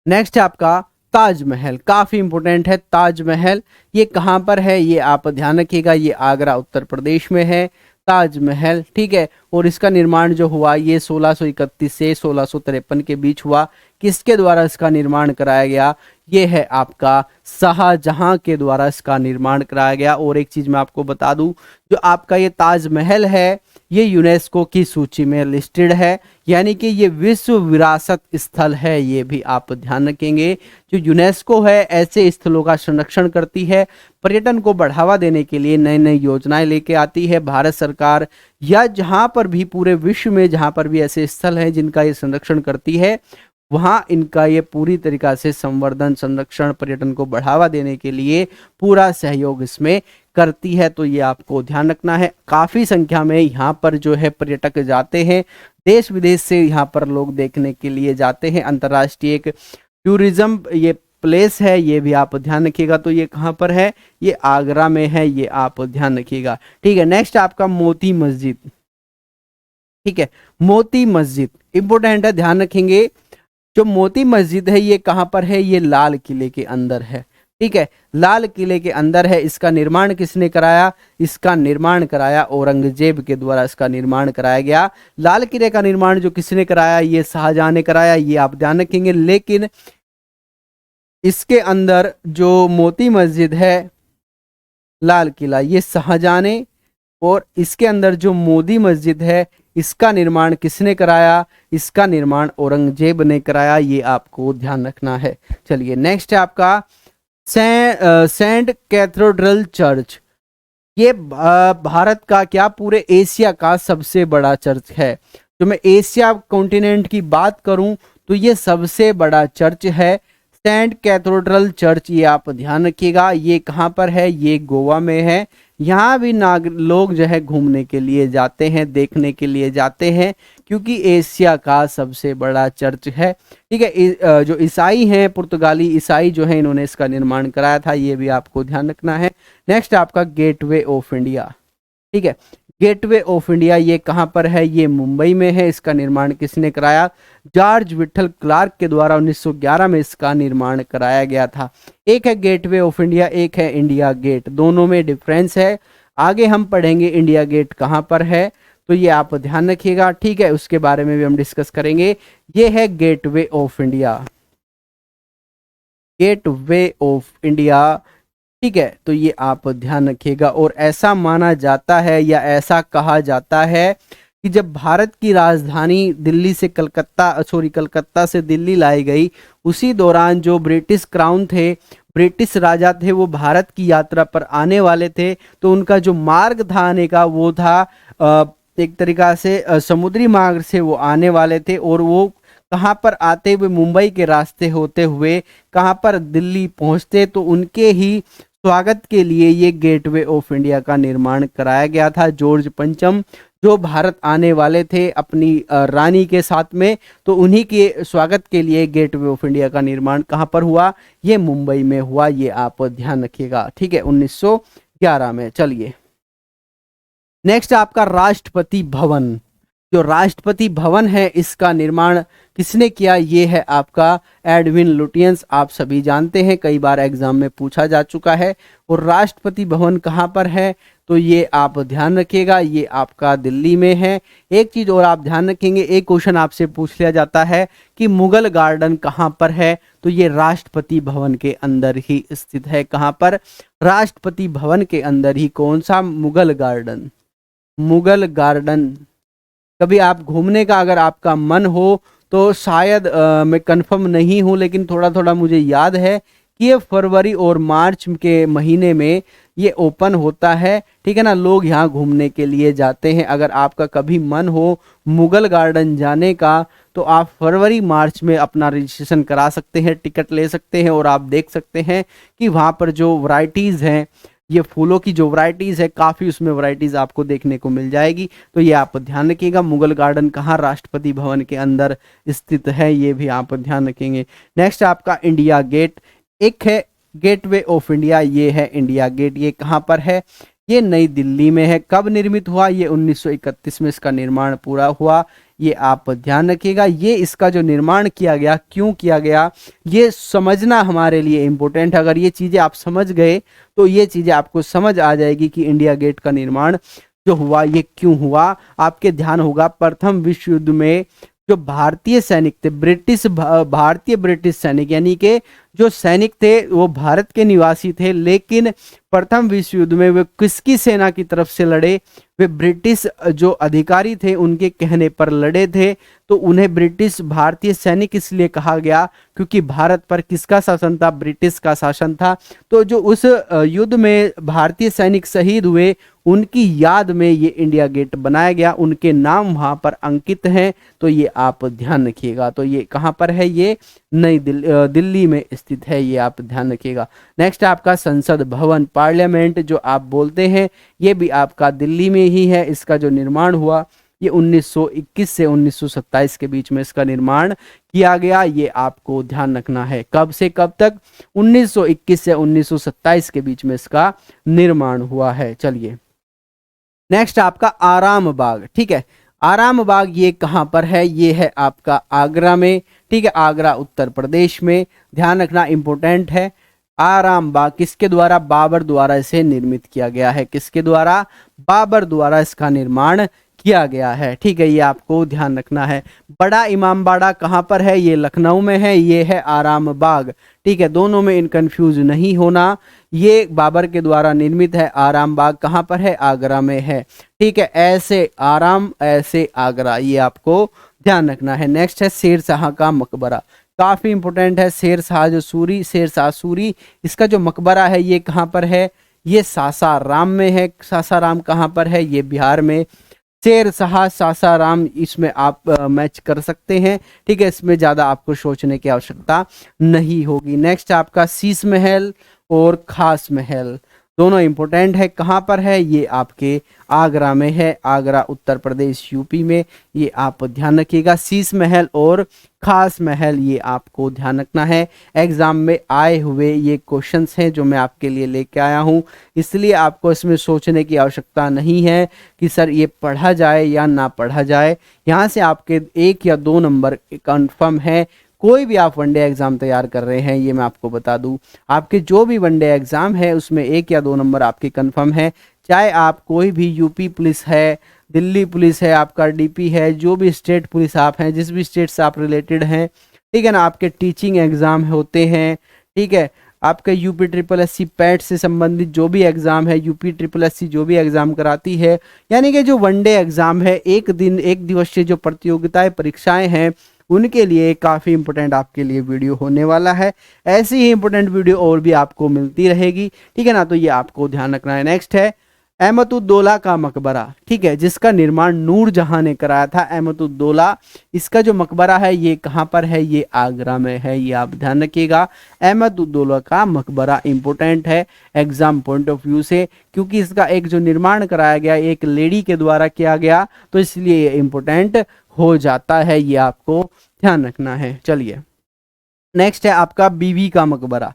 नेक्स्ट है आपका ताजमहल। काफी इंपोर्टेंट है ताजमहल। ये कहाँ पर है? ये आप ध्यान रखिएगा, ये आगरा उत्तर प्रदेश में है ताजमहल। ठीक है, और इसका निर्माण जो हुआ ये 1631 से 1653 के बीच हुआ। किसके द्वारा इसका निर्माण कराया गया? ये है आपका शाहजहां के द्वारा इसका निर्माण कराया गया। और एक चीज मैं आपको बता दूं, जो आपका ये ताजमहल है, ये यूनेस्को की सूची में लिस्टेड है, यानी कि ये विश्व विरासत स्थल है। ये भी आप ध्यान रखेंगे। जो यूनेस्को है, ऐसे स्थलों का संरक्षण करती है, पर्यटन को बढ़ावा देने के लिए नई नई योजनाएं लेके आती है भारत सरकार, या जहां पर भी पूरे विश्व में जहां पर भी ऐसे स्थल हैं जिनका ये संरक्षण करती है, वहां इनका ये पूरी तरीका से संवर्धन, संरक्षण, पर्यटन को बढ़ावा देने के लिए पूरा सहयोग इसमें करती है। तो ये आपको ध्यान रखना है। काफी संख्या में यहाँ पर जो है पर्यटक जाते हैं, देश विदेश से यहाँ पर लोग देखने के लिए जाते हैं। अंतर्राष्ट्रीय एक टूरिज्म ये प्लेस है, ये भी आप ध्यान रखिएगा। तो ये कहाँ पर है? ये आगरा में है, ये आप ध्यान रखिएगा। ठीक है, नेक्स्ट आपका मोती मस्जिद। ठीक है, मोती मस्जिद इंपोर्टेंट है, ध्यान रखेंगे। जो मोती मस्जिद है ये कहाँ पर है? ये लाल किले के अंदर है। ठीक है, लाल किले के अंदर है। इसका निर्माण किसने कराया? इसका निर्माण कराया औरंगजेब के द्वारा इसका निर्माण कराया गया। लाल किले का निर्माण जो किसने कराया? ये शाहजहां ने कराया, ये आप ध्यान रखेंगे। लेकिन इसके अंदर जो मोती मस्जिद है, लाल किला, ये शाहजहां ने, और इसके अंदर जो मोदी मस्जिद है, इसका निर्माण किसने कराया? इसका निर्माण औरंगजेब ने कराया। ये आपको ध्यान रखना है। चलिए नेक्स्ट है आपका सेंट कैथेड्रल चर्च। ये भारत का क्या पूरे एशिया का सबसे बड़ा चर्च है। जो मैं एशिया कॉन्टिनेंट की बात करूं तो ये सबसे बड़ा चर्च है, सेंट कैथेड्रल चर्च। ये आप ध्यान रखिएगा। ये कहाँ पर है? ये गोवा में है। यहाँ भी लोग जो है घूमने के लिए जाते हैं, देखने के लिए जाते हैं, क्योंकि एशिया का सबसे बड़ा चर्च है। ठीक है, जो ईसाई हैं, पुर्तगाली ईसाई जो है, इन्होंने इसका निर्माण कराया था। ये भी आपको ध्यान रखना है। नेक्स्ट आपका गेटवे ऑफ इंडिया। ठीक है, गेटवे ऑफ इंडिया ये कहाँ पर है? ये मुंबई में है। इसका निर्माण किसने कराया? जॉर्ज विठल क्लार्क के द्वारा 1911 में इसका निर्माण कराया गया था। एक है गेटवे ऑफ इंडिया, एक है इंडिया गेट, दोनों में डिफरेंस है। आगे हम पढ़ेंगे इंडिया गेट कहाँ पर है, तो ये आप ध्यान रखिएगा। ठीक है, उसके बारे में भी हम डिस्कस करेंगे। ये है gateway of India. Gateway of India ठीक है, तो ये आप ध्यान रखिएगा। और ऐसा माना जाता है या ऐसा कहा जाता है कि जब भारत की राजधानी दिल्ली से कलकत्ता से दिल्ली लाई गई, उसी दौरान जो ब्रिटिश क्राउन थे, ब्रिटिश राजा थे, वो भारत की यात्रा पर आने वाले थे। तो उनका जो मार्ग था आने का, वो था एक तरीका से समुद्री मार्ग से वो आने वाले थे। और वो कहाँ पर आते हुए, मुंबई के रास्ते होते हुए कहाँ पर दिल्ली पहुँचते, तो उनके ही स्वागत के लिए ये गेटवे ऑफ इंडिया का निर्माण कराया गया था। जॉर्ज पंचम जो भारत आने वाले थे अपनी रानी के साथ में, तो उन्हीं के स्वागत के लिए गेटवे ऑफ इंडिया का निर्माण कहाँ पर हुआ, ये मुंबई में हुआ। ये आप ध्यान रखिएगा, ठीक है, 1911 में। चलिए नेक्स्ट आपका राष्ट्रपति भवन। जो राष्ट्रपति भवन है, इसका निर्माण किसने किया, ये है आपका एडविन लुटियंस। आप सभी जानते हैं, कई बार एग्जाम में पूछा जा चुका है। और राष्ट्रपति भवन कहाँ पर है, तो ये आप ध्यान रखिएगा, ये आपका दिल्ली में है। एक चीज और आप ध्यान रखेंगे, एक क्वेश्चन आपसे पूछ लिया जाता है कि मुगल गार्डन कहाँ पर है, तो ये राष्ट्रपति भवन के अंदर ही स्थित है। कहाँ पर, राष्ट्रपति भवन के अंदर ही। कौन सा, मुगल गार्डन। मुगल गार्डन कभी आप घूमने का अगर आपका मन हो तो शायद मैं कंफर्म नहीं हूँ, लेकिन थोड़ा थोड़ा मुझे याद है कि ये फरवरी और मार्च के महीने में ये ओपन होता है, ठीक है ना। लोग यहाँ घूमने के लिए जाते हैं। अगर आपका कभी मन हो मुगल गार्डन जाने का, तो आप फरवरी मार्च में अपना रजिस्ट्रेशन करा सकते हैं, टिकट ले सकते हैं, और आप देख सकते हैं कि वहाँ पर जो वैरायटीज़ हैं, ये फूलों की जो वैरायटीज़ है, काफ़ी उसमें वैरायटीज़ आपको देखने को मिल जाएगी। तो ये आप ध्यान रखिएगा, मुगल गार्डन कहाँ, राष्ट्रपति भवन के अंदर स्थित है, ये भी आप ध्यान रखेंगे। नेक्स्ट आपका इंडिया गेट। एक है गेटवे ऑफ इंडिया, ये है इंडिया गेट। ये कहाँ पर है, ये नई दिल्ली में है। कब निर्मित हुआ, ये 1931 में इसका निर्माण पूरा हुआ। ये आप ध्यान रखिएगा। ये इसका जो निर्माण किया गया, क्यों किया गया, ये समझना हमारे लिए इम्पोर्टेंट है। अगर ये चीज़ें आप समझ गए तो ये चीज़ें आपको समझ आ जाएगी कि इंडिया गेट का निर्माण जो हुआ ये क्यों हुआ। आपके ध्यान होगा, प्रथम विश्व युद्ध में जो भारतीय सैनिक थे, भारतीय ब्रिटिश सैनिक, यानी कि जो सैनिक थे वो भारत के निवासी थे, लेकिन प्रथम विश्व युद्ध में वे किसकी सेना की तरफ से लड़े, वे ब्रिटिश जो अधिकारी थे उनके कहने पर लड़े थे। तो उन्हें ब्रिटिश भारतीय सैनिक इसलिए कहा गया क्योंकि भारत पर किसका शासन था, ब्रिटिश का शासन था। तो जो उस युद्ध में भारतीय सैनिक शहीद हुए, उनकी याद में ये इंडिया गेट बनाया गया, उनके नाम वहाँ पर अंकित हैं। तो ये आप ध्यान रखिएगा। तो ये कहाँ पर है, ये नई दिल्ली में स्थित है, ये आप ध्यान रखिएगा। नेक्स्ट आपका संसद भवन, पार्लियामेंट जो आप बोलते हैं, ये भी आपका दिल्ली में ही है। इसका जो निर्माण हुआ, ये 1921 से 1927 के बीच में इसका निर्माण किया गया। ये आपको ध्यान रखना है। कब से कब तक, 1921 से 1927 के बीच में इसका निर्माण हुआ है। चलिए नेक्स्ट आपका आराम बाग, ठीक है। आराम बाग ये कहाँ पर है, ये है आपका आगरा में, ठीक है, आगरा उत्तर प्रदेश में। ध्यान रखना इंपॉर्टेंट है। आराम बाग किसके द्वारा, बाबर द्वारा इसे निर्मित किया गया है। किसके द्वारा, बाबर द्वारा इसका निर्माण किया गया है, ठीक है, ये आपको ध्यान रखना है। बड़ा इमामबाड़ा कहाँ पर है, ये लखनऊ में है, ये है आराम बाग, ठीक है, दोनों में इन कंफ्यूज नहीं होना। ये बाबर के द्वारा निर्मित है। आराम बाग कहाँ पर है, आगरा में है, ठीक है। ऐसे आराम, ऐसे आगरा, ये आपको ध्यान रखना है। नेक्स्ट है शेर शाह का मकबरा, काफी इंपोर्टेंट है। शेर शाह सूरी, इसका जो मकबरा है ये कहाँ पर है, ये सासाराम में है। सासाराम कहाँ पर है, ये बिहार में। शेर शाह सासाराम, इसमें आप मैच कर सकते हैं, ठीक है, इसमें ज़्यादा आपको सोचने की आवश्यकता नहीं होगी। नेक्स्ट आपका शीश महल और खास महल, दोनों इंपॉर्टेंट है। कहाँ पर है, ये आपके आगरा में है, आगरा उत्तर प्रदेश यूपी में। ये आप ध्यान रखिएगा। शीश महल और खास महल, ये आपको ध्यान रखना है। एग्जाम में आए हुए ये क्वेश्चंस हैं जो मैं आपके लिए लेके आया हूँ, इसलिए आपको इसमें सोचने की आवश्यकता नहीं है कि सर ये पढ़ा जाए या ना पढ़ा जाए। यहाँ से आपके 1 या 2 नंबर कन्फर्म है। कोई भी आप वनडे एग्जाम तैयार कर रहे हैं, ये मैं आपको बता दूं, आपके जो भी वनडे एग्जाम है उसमें 1 या 2 नंबर आपके कंफर्म है। चाहे आप कोई भी यूपी पुलिस है, दिल्ली पुलिस है, आपका डीपी है, जो भी स्टेट पुलिस आप हैं, जिस भी स्टेट से आप रिलेटेड हैं, ठीक है ना, आपके टीचिंग एग्जाम होते हैं, ठीक है, आपका UP triple S C PET से संबंधित जो भी एग्ज़ाम है, यूपी ट्रिपल एस सी जो भी एग्ज़ाम कराती है, यानी कि जो वनडे एग्ज़ाम है, एक दिवसीय जो प्रतियोगिताएं परीक्षाएं हैं, उनके लिए काफ़ी इंपॉर्टेंट आपके लिए वीडियो होने वाला है। ऐसी ही इंपॉर्टेंट वीडियो और भी आपको मिलती रहेगी, ठीक है ना। तो ये आपको ध्यान रखना है। नेक्स्ट है अहमदुद्दौला का मकबरा, ठीक है, जिसका निर्माण नूरजहां ने कराया था। अहमदुद्दौला, इसका जो मकबरा है ये कहाँ पर है? ये आगरा में है, ये आप ध्यान रखिएगा। अहमदुद्दौला का मकबरा इंपॉर्टेंट है एग्जाम पॉइंट ऑफ व्यू से, क्योंकि इसका एक जो निर्माण कराया गया एक लेडी के द्वारा किया गया, तो इसलिए ये इंपॉर्टेंट हो जाता है, ये आपको ध्यान रखना है। चलिए नेक्स्ट है आपका बीबी का मकबरा।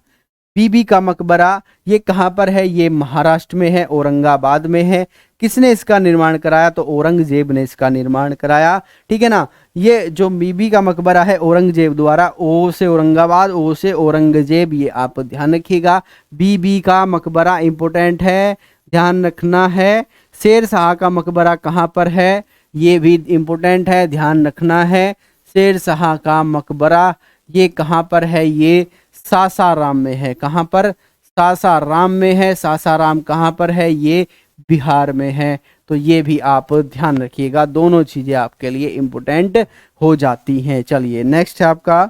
बीबी का मकबरा ये कहाँ पर है? ये महाराष्ट्र में है, औरंगाबाद में है। किसने इसका निर्माण कराया? तो औरंगजेब ने इसका निर्माण कराया, ठीक है ना। ये जो बीबी का मकबरा है औरंगजेब द्वारा, ओ से औरंगाबाद, ओ से औरंगजेब, ये आप ध्यान रखिएगा। बीबी का मकबरा इंपॉर्टेंट है, ध्यान रखना है। शेर शाह का मकबरा कहाँ पर है? ये भी इंपॉर्टेंट है, ध्यान रखना है। शेर शाह का मकबरा ये कहाँ पर है? ये सासाराम में है। कहाँ पर? सासाराम में है। सासाराम कहाँ पर है? ये बिहार में है। तो ये भी आप ध्यान रखिएगा, दोनों चीजें आपके लिए इंपॉर्टेंट हो जाती हैं। चलिए नेक्स्ट है आपका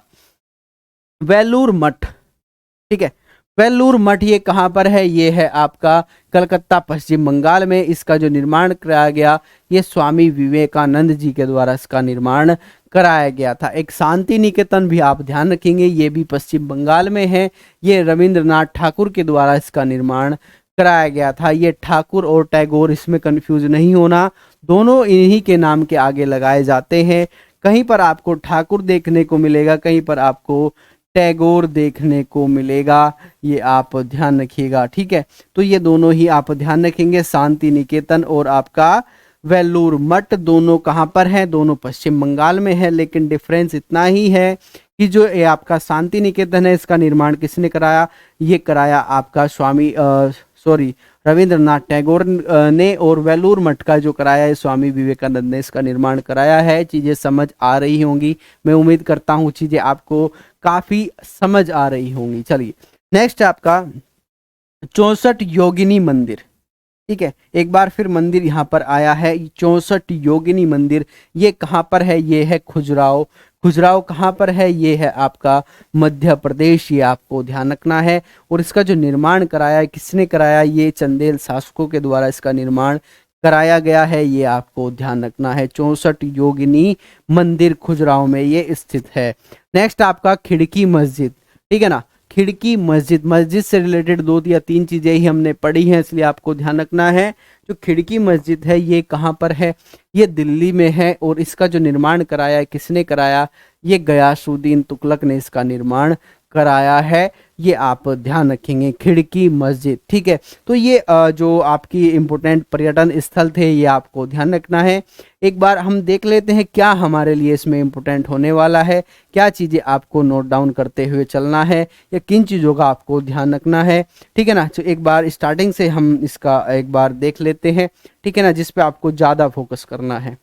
वेलूर मठ, ठीक है। वेलूर मठ ये कहाँ पर है? ये है आपका कलकत्ता, पश्चिम बंगाल में। इसका जो निर्माण कराया गया ये स्वामी विवेकानंद जी के द्वारा इसका निर्माण कराया गया था। एक शांति निकेतन भी आप ध्यान रखेंगे, ये भी पश्चिम बंगाल में है। ये रविंद्रनाथ ठाकुर के द्वारा इसका निर्माण कराया गया था। ये ठाकुर और टैगोर, इसमें कंफ्यूज नहीं होना, दोनों इन्हीं के नाम के आगे लगाए जाते हैं। कहीं पर आपको ठाकुर देखने को मिलेगा, कहीं पर आपको टैगोर देखने को मिलेगा, ये आप ध्यान रखिएगा, ठीक है। तो ये दोनों ही आप ध्यान रखेंगे, शांति निकेतन और आपका वेलूर मठ, दोनों कहाँ पर हैं? दोनों पश्चिम बंगाल में है। लेकिन डिफरेंस इतना ही है कि जो ये आपका शांति निकेतन है इसका निर्माण किसने कराया? ये कराया आपका रविंद्रनाथ टैगोर ने, और वेलूर मठ का जो कराया है स्वामी विवेकानंद ने इसका निर्माण कराया है। चीज़ें समझ आ रही होंगी, मैं उम्मीद करता हूँ चीज़ें आपको काफ़ी समझ आ रही होंगी। चलिए नेक्स्ट आपका 64 योगिनी मंदिर, ठीक है। एक बार फिर मंदिर यहाँ पर आया है 64 योगिनी मंदिर। ये कहाँ पर है? ये है खुजराहो। खुजराहो कहाँ पर है? ये है आपका मध्य प्रदेश, ये आपको ध्यान रखना है। और इसका जो निर्माण कराया है किसने कराया? ये चंदेल शासकों के द्वारा इसका निर्माण कराया गया है, ये आपको ध्यान रखना है। 64 योगिनी मंदिर खुजराहो में ये स्थित है। नेक्स्ट आपका खिड़की मस्जिद, ठीक है ना। खिड़की मस्जिद, मस्जिद से रिलेटेड 2 या 3 चीज़ें ही हमने पढ़ी हैं, इसलिए आपको ध्यान रखना है। जो खिड़की मस्जिद है ये कहाँ पर है? ये दिल्ली में है। और इसका जो निर्माण कराया है किसने कराया? ये गयासुद्दीन तुगलक ने इसका निर्माण कराया है, ये आप ध्यान रखेंगे, खिड़की मस्जिद, ठीक है। तो ये जो आपकी इम्पोर्टेंट पर्यटन स्थल थे ये आपको ध्यान रखना है। एक बार हम देख लेते हैं क्या हमारे लिए इसमें इम्पोर्टेंट होने वाला है, क्या चीज़ें आपको नोट डाउन करते हुए चलना है या किन चीज़ों का आपको ध्यान रखना है, ठीक है ना। तो एक बार स्टार्टिंग से हम इसका एक बार देख लेते हैं, ठीक है ना, जिस पे आपको ज़्यादा फोकस करना है,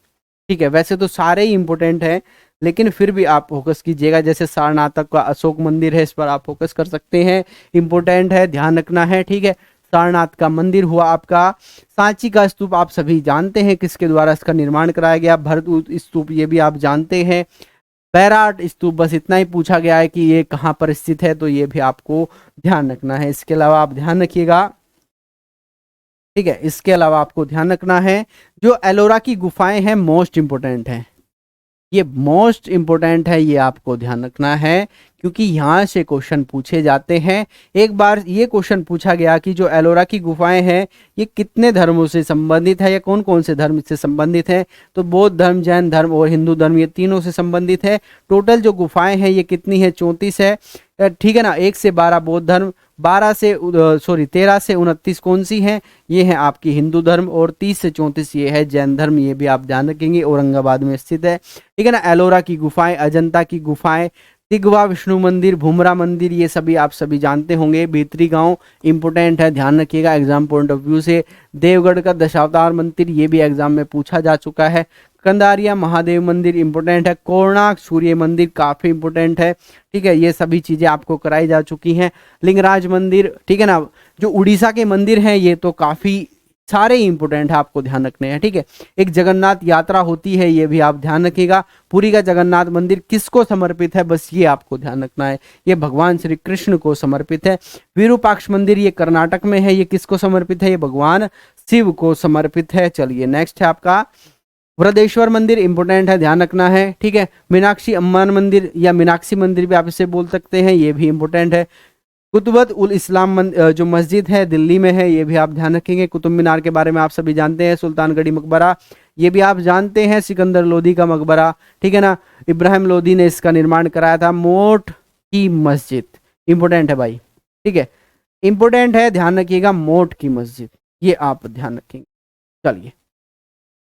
ठीक है। वैसे तो सारे ही इम्पोर्टेंट हैं लेकिन फिर भी आप फोकस कीजिएगा। जैसे सारनाथ का अशोक मंदिर है, इस पर आप फोकस कर सकते हैं, इंपॉर्टेंट है, ध्यान रखना है, ठीक है। सारनाथ का मंदिर हुआ आपका। सांची का स्तूप आप सभी जानते हैं किसके द्वारा इसका निर्माण कराया गया, भरत स्तूप, ये भी आप जानते हैं। बैराट स्तूप, बस इतना ही पूछा गया है कि ये कहाँ पर स्थित है, तो ये भी आपको ध्यान रखना है। इसके अलावा आप ध्यान रखिएगा, ठीक है। इसके अलावा आपको ध्यान रखना है जो एलोरा की गुफाएं हैं मोस्ट इंपोर्टेंट हैं, ये मोस्ट इंपोर्टेंट है, ये आपको ध्यान रखना है क्योंकि यहाँ से क्वेश्चन पूछे जाते हैं। एक बार ये क्वेश्चन पूछा गया कि जो एलोरा की गुफाएं हैं ये कितने धर्मों से संबंधित है या कौन कौन से धर्म से संबंधित है, तो बौद्ध धर्म, जैन धर्म और हिंदू धर्म, ये तीनों से संबंधित है। टोटल जो गुफाएं हैं ये कितनी है? 34 है, ठीक है ना। 1 से 12 बौद्ध धर्म, 13 से 29 कौन सी हैं? ये है आपकी हिंदू धर्म, और 30 से 34 ये है जैन धर्म, ये भी आप ध्यान रखेंगे, औरंगाबाद में स्थित है, ठीक है ना। एलोरा की गुफाएं, अजंता की गुफाएं, तिगवा विष्णु मंदिर, भूमरा मंदिर, ये सभी आप सभी जानते होंगे। भीतरी गांव इंपॉर्टेंट है, ध्यान रखिएगा एग्जाम पॉइंट ऑफ व्यू से। देवगढ़ का दशावतार मंदिर, ये भी एग्जाम में पूछा जा चुका है। कंदारिया महादेव मंदिर इंपॉर्टेंट है। कोणार्क सूर्य मंदिर काफी इंपॉर्टेंट है, ठीक है, ये सभी चीजें आपको कराई जा चुकी हैं। लिंगराज मंदिर, ठीक है ना, जो उड़ीसा के मंदिर हैं ये तो काफी सारे इंपॉर्टेंट है, आपको ध्यान रखने हैं, ठीक है। एक जगन्नाथ यात्रा होती है, ये भी आप ध्यान रखिएगा। पुरी का जगन्नाथ मंदिर किसको समर्पित है, बस ये आपको ध्यान रखना है, ये भगवान श्री कृष्ण को समर्पित है। विरूपाक्ष मंदिर ये कर्नाटक में है, ये किसको समर्पित है, ये भगवान शिव को समर्पित है। चलिए नेक्स्ट है आपका वृदेश्वर मंदिर, इंपॉर्टेंट है, ध्यान रखना है, ठीक है। मीनाक्षी अम्मन मंदिर या मीनाक्षी मंदिर भी आप इसे बोल सकते हैं, ये भी इंपॉर्टेंट है। कुतुबत उल इस्लाम जो मस्जिद है दिल्ली में है, ये भी आप ध्यान रखेंगे। कुतुब मीनार के बारे में आप सभी जानते हैं। सुल्तानगढ़ी मकबरा, ये भी आप जानते हैं। सिकंदर लोदी का मकबरा, ठीक है ना, इब्राहिम लोदी ने इसका निर्माण कराया था। मोट की मस्जिद इंपॉर्टेंट है भाई, ठीक है, इंपॉर्टेंट है, ध्यान रखिएगा। मोट की मस्जिद, ये आप ध्यान रखेंगे। चलिए,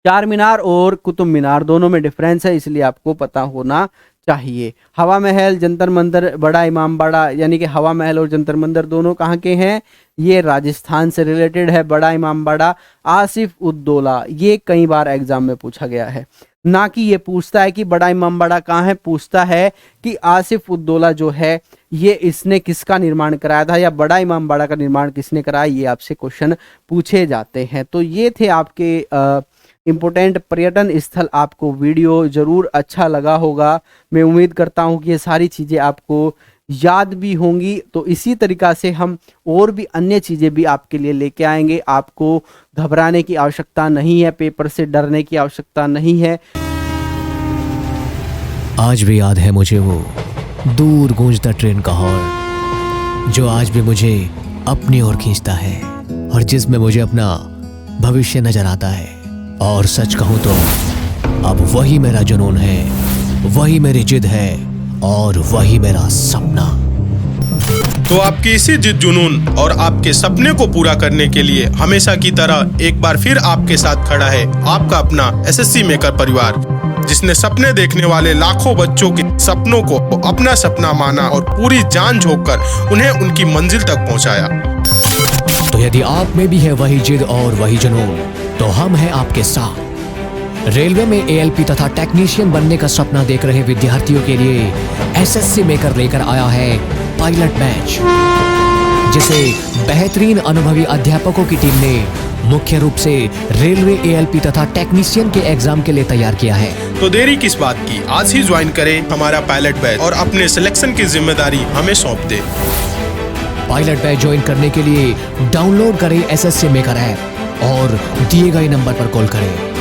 चार मीनार और कुतुब मीनार दोनों में डिफरेंस है, इसलिए आपको पता होना चाहिए। हवा महल, जंतर मंतर, बड़ा इमामबाड़ा, यानी कि हवा महल और जंतर मंतर दोनों कहाँ के हैं, ये राजस्थान से रिलेटेड है। बड़ा इमामबाड़ा, आसिफ उद्दौला, ये कई बार एग्जाम में पूछा गया है, ना कि ये पूछता है कि बड़ा इमामबाड़ा कहाँ है, पूछता है कि आसिफ उद्दौला जो है ये इसने किसका निर्माण कराया था, या बड़ा इमामबाड़ा का निर्माण किसने कराया, ये आपसे क्वेश्चन पूछे जाते हैं। तो ये थे आपके इम्पोर्टेंट पर्यटन स्थल। आपको वीडियो जरूर अच्छा लगा होगा, मैं उम्मीद करता हूँ कि ये सारी चीज़ें आपको याद भी होंगी। तो इसी तरीक़ा से हम और भी अन्य चीज़ें भी आपके लिए लेके आएंगे। आपको घबराने की आवश्यकता नहीं है, पेपर से डरने की आवश्यकता नहीं है। आज भी याद है मुझे वो दूर गूंजता ट्रेन का हॉर्न, जो आज भी मुझे अपनी ओर खींचता है और जिसमें मुझे अपना भविष्य नजर आता है। और सच कहूं तो अब वही मेरा जुनून है, वही मेरी जिद है और वही मेरा सपना। तो आपकी इसी जिद जुनून और आपके सपने को पूरा करने के लिए हमेशा की तरह एक बार फिर आपके साथ खड़ा है आपका अपना एसएससी मेकर परिवार, जिसने सपने देखने वाले लाखों बच्चों के सपनों को अपना सपना माना और पूरी जान झोंककर उन्हें उनकी मंजिल तक पहुंचाया। तो यदि आप में भी है वही जिद और वही जुनून, तो हम हैं आपके साथ। रेलवे में एएलपी तथा टेक्नीशियन बनने का सपना देख रहे विद्यार्थियों के लिए एसएससी मेकर लेकर आया है पायलट बैच, जिसे बेहतरीन अनुभवी अध्यापकों की टीम ने मुख्य रूप से रेलवे एएलपी तथा टेक्नीशियन के एग्जाम के लिए तैयार किया है। तो देरी किस बात की, आज ही ज्वाइन करें हमारा पायलट बैच और अपने सिलेक्शन की जिम्मेदारी हमें सौंप दे। पायलट बैच ज्वाइन करने के लिए डाउनलोड करें एसएससी मेकर ऐप और दिए गए नंबर पर कॉल करें।